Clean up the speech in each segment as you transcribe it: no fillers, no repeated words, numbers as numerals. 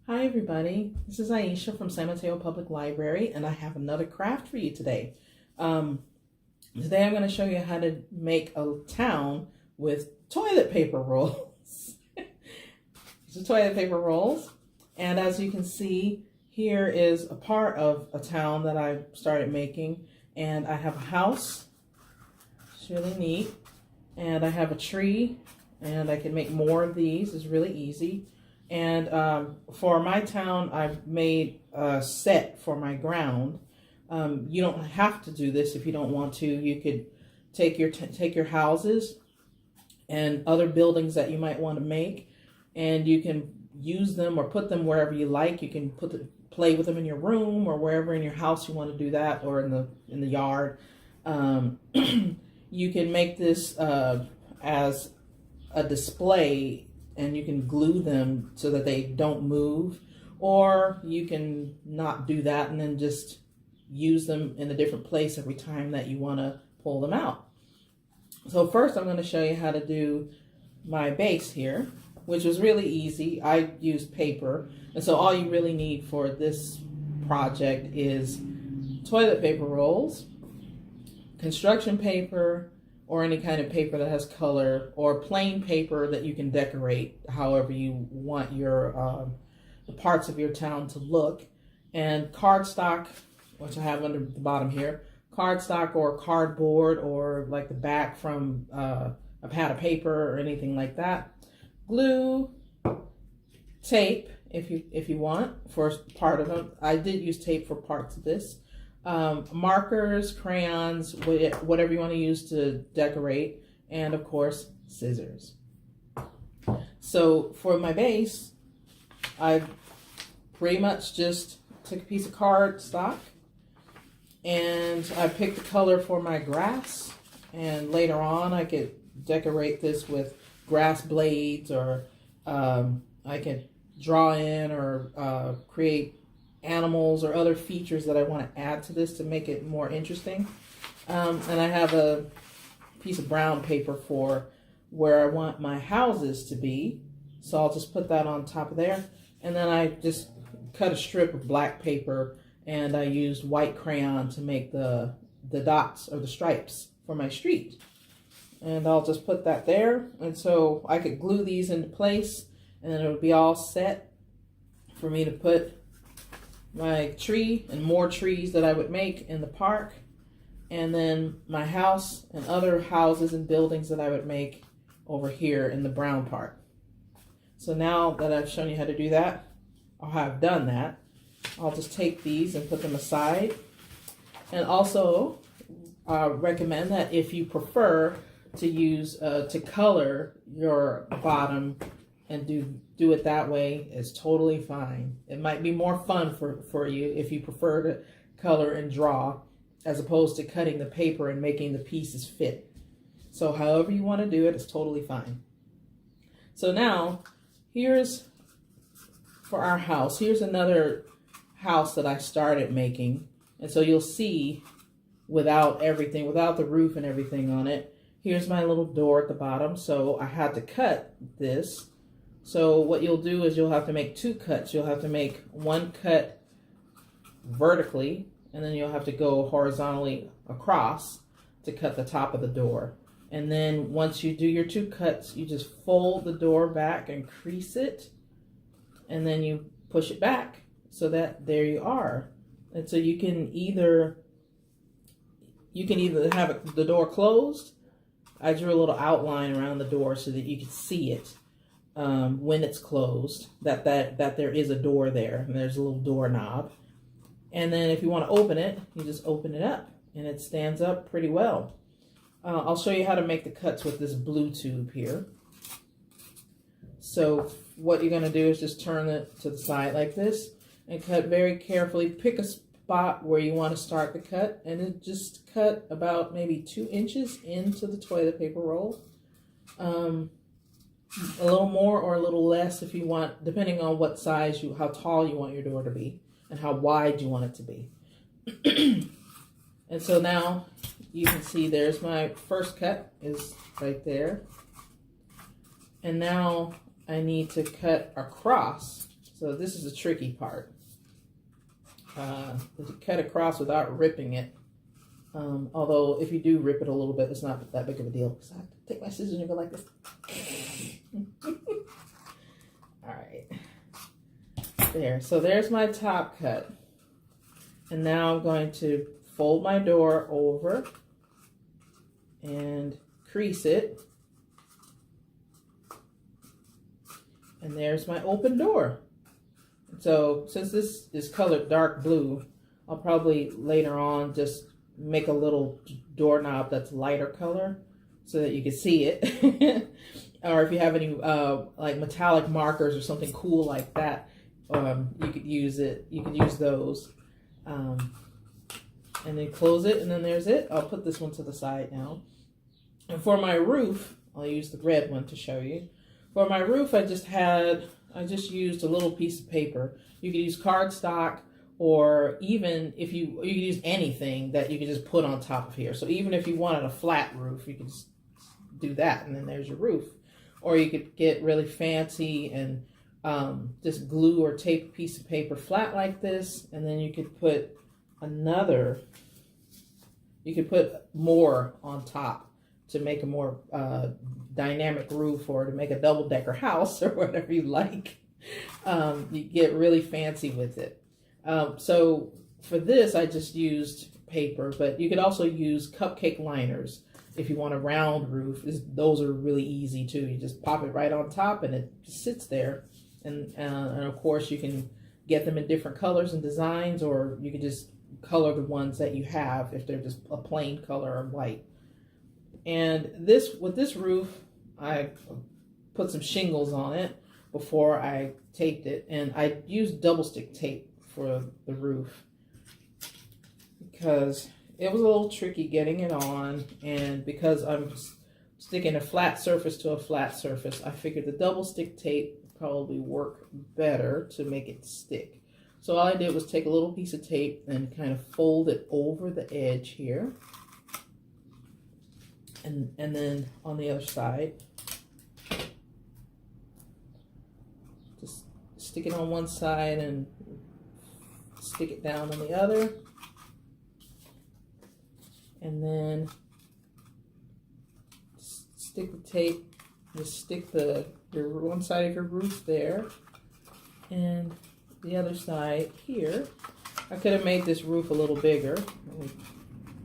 Hi everybody, this is Aisha from San Mateo Public Library and I have another craft for you today. Today I'm going to show you how to make a town with toilet paper rolls. These are toilet paper rolls, and as you can see, here is a part of a town that I started making, and I have a house. It's really neat, and I have a tree, and I can make more of these. It's really easy. And for my town, I've made a set for my ground. You don't have to do this if you don't want to. You could take your houses and other buildings that you might want to make, and you can use them or put them wherever you like. You can play with them in your room or wherever in your house you want to do that, or in the yard. You can make this as a display, and you can glue them so that they don't move, or you can not do that and then just use them in a different place every time that you want to pull them out. So first I'm going to show you how to do my base here, which was really easy. I used paper, and so all you really need for this project is toilet paper rolls, construction paper, or any kind of paper that has color, or plain paper that you can decorate however you want your the parts of your town to look, and cardstock, which I have under the bottom here, cardstock or cardboard, or like the back from a pad of paper or anything like that, glue, tape if you want for part of them. I did use tape for parts of this. Markers, crayons, whatever you want to use to decorate, and of course scissors. So for my base, I pretty much just took a piece of cardstock and I picked the color for my grass, and later on I could decorate this with grass blades, or I could draw in or create animals or other features that I want to add to this to make it more interesting. And I have a piece of brown paper for where I want my houses to be, so I'll just put that on top of there. And then I just cut a strip of black paper, and I used white crayon to make the dots or the stripes for my street. And I'll just put that there, and so I could glue these into place, and then it would be all set for me to put my tree and more trees that I would make in the park, and then my house and other houses and buildings that I would make over here in the brown part. So now that I've shown you how to do that, or have done that, I'll just take these and put them aside. And also recommend that if you prefer to use to color your bottom and do it that way, is totally fine. It might be more fun for you if you prefer to color and draw as opposed to cutting the paper and making the pieces fit. So however you want to do it is totally fine. So now here's for our house. Here's another house that I started making, and so you'll see without everything, without the roof and everything on it. Here's my little door at the bottom, so I had to cut this. So what you'll do is you'll have to make two cuts. You'll have to make one cut vertically, and then you'll have to go horizontally across to cut the top of the door. And then once you do your two cuts, you just fold the door back and crease it, and then you push it back so that there you are. And so you can either have the door closed. I drew a little outline around the door so that you can see it when it's closed, that there is a door there, and there's a little doorknob. And then if you want to open it, you just open it up, and it stands up pretty well. I'll show you how to make the cuts with this blue tube here. So what you're going to do is just turn it to the side like this and cut very carefully. Pick a spot where you want to start the cut, and then just cut about maybe 2 inches into the toilet paper roll. A little more or a little less if you want, depending on what size how tall you want your door to be and how wide you want it to be. And so now you can see there's my first cut is right there. And now I need to cut across. So this is the tricky part. To cut across without ripping it. Although if you do rip it a little bit, it's not that big of a deal. So I have to take my scissors and go like this. All right. There. So there's my top cut. And now I'm going to fold my door over and crease it. And there's my open door. So since this is colored dark blue, I'll probably later on just make a little doorknob that's lighter color so that you can see it. Or if you have any like metallic markers or something cool like that, you could use it. You could use those. And then close it, and then there's it. I'll put this one to the side now. And for my roof, I'll use the red one to show you. For my roof, I just used a little piece of paper. You could use cardstock, or even if you could use anything that you could just put on top of here. So even if you wanted a flat roof, you could just do that, and then there's your roof. Or you could get really fancy and just glue or tape a piece of paper flat like this, and then you could put more on top to make a more dynamic roof, or to make a double-decker house, or whatever you like. You get really fancy with it. So for this, I just used paper, but you could also use cupcake liners if you want a round roof. Those are really easy too. You just pop it right on top, and it just sits there. And of course, you can get them in different colors and designs, or you can just color the ones that you have if they're just a plain color or white. And with this roof, I put some shingles on it before I taped it, and I used double stick tape for the roof because it was a little tricky getting it on, and because I'm sticking a flat surface to a flat surface, I figured the double stick tape would probably work better to make it stick. So all I did was take a little piece of tape and kind of fold it over the edge here. And then on the other side, just stick it on one side and stick it down on the other. And then stick the tape, just stick your one side of your roof there. And the other side here. I could have made this roof a little bigger. Let me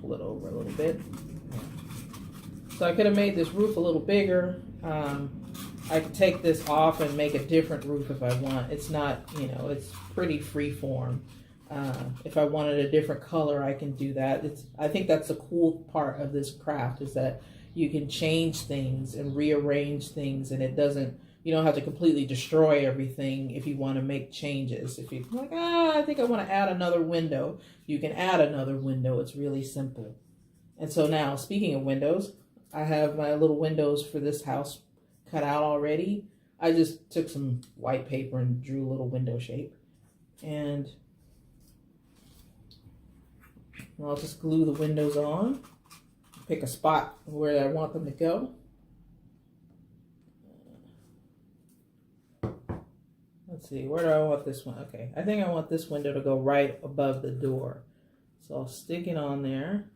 pull it over a little bit. So I could have made this roof a little bigger. I could take this off and make a different roof if I want. It's not, it's pretty free form. If I wanted a different color, I can do that. I think that's the cool part of this craft, is that you can change things and rearrange things, and you don't have to completely destroy everything if you want to make changes. If you're like, I think I want to add another window, you can add another window. It's really simple. And so now, speaking of windows, I have my little windows for this house cut out already. I just took some white paper and drew a little window shape. And I'll just glue the windows on. Pick a spot where I want them to go. Let's see, where do I want this one? Okay, I think I want this window to go right above the door. So I'll stick it on there.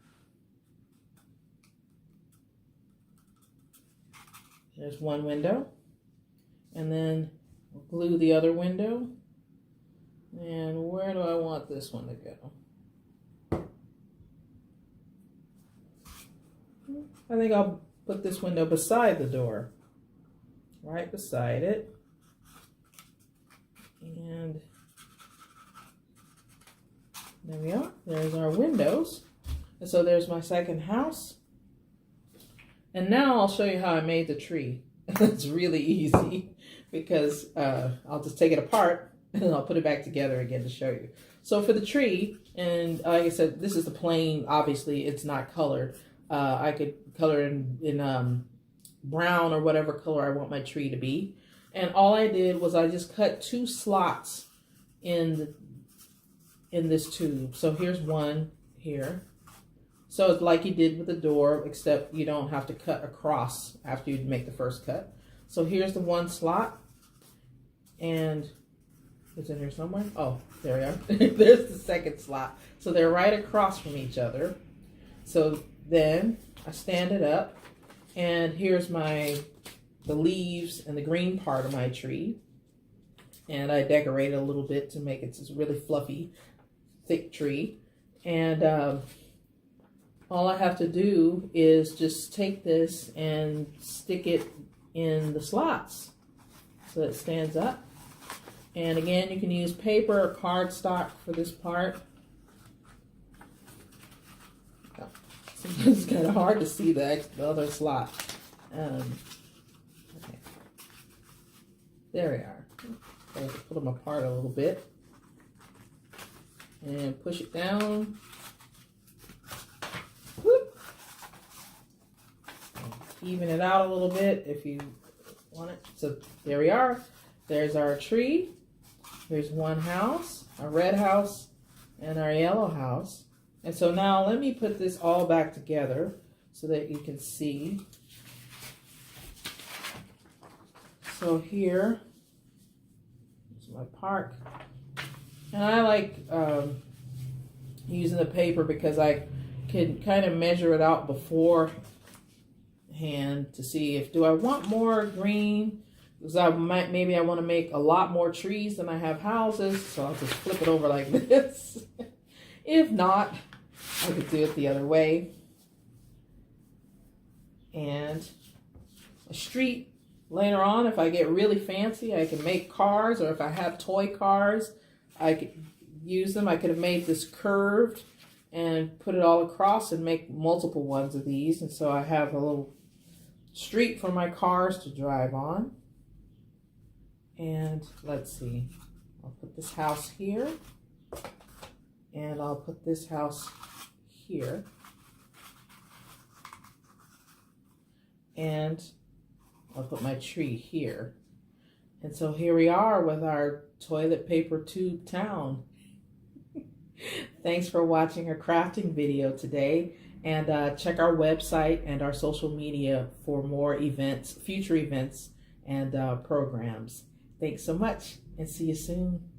There's one window. And then we'll glue the other window. And where do I want this one to go? I think I'll put this window beside the door. Right beside it. And there we are. There's our windows. And so there's my second house. And now I'll show you how I made the tree. It's really easy because I'll just take it apart and then I'll put it back together again to show you. So for the tree, and like I said, this is the plain, obviously it's not colored. I could color in brown or whatever color I want my tree to be. And all I did was I just cut 2 slots in this tube. So here's one here. So it's like you did with the door, except you don't have to cut across after you make the first cut. So here's the one slot. And It's in here somewhere. Oh, there we are. There's the second slot. So they're right across from each other. So then I stand it up, and here's the leaves and the green part of my tree. And I decorate it a little bit to make it this really fluffy, thick tree. And all I have to do is just take this and stick it in the slots so it stands up. And again, you can use paper or cardstock for this part. Sometimes it's kind of hard to see the other slot. Okay. There we are. I have to put them apart a little bit. And push it down. Whoop. Even it out a little bit if you want it. So there we are. There's our tree. Here's one house, our red house, and our yellow house. And so now let me put this all back together so that you can see. So here is my park. And I like using the paper because I can kind of measure it out beforehand to see if, do I want more green? Because maybe I want to make a lot more trees than I have houses, so I'll just flip it over like this. If not, I could do it the other way. And a street later on, if I get really fancy, I can make cars, or if I have toy cars, I could use them. I could have made this curved and put it all across and make multiple ones of these. And so I have a little street for my cars to drive on. And let's see, I'll put this house here, and I'll put this house here, and I'll put my tree here. And so here we are with our toilet paper tube town. Thanks for watching our crafting video today, and check our website and our social media for more events, future events, and programs. Thanks so much, and see you soon.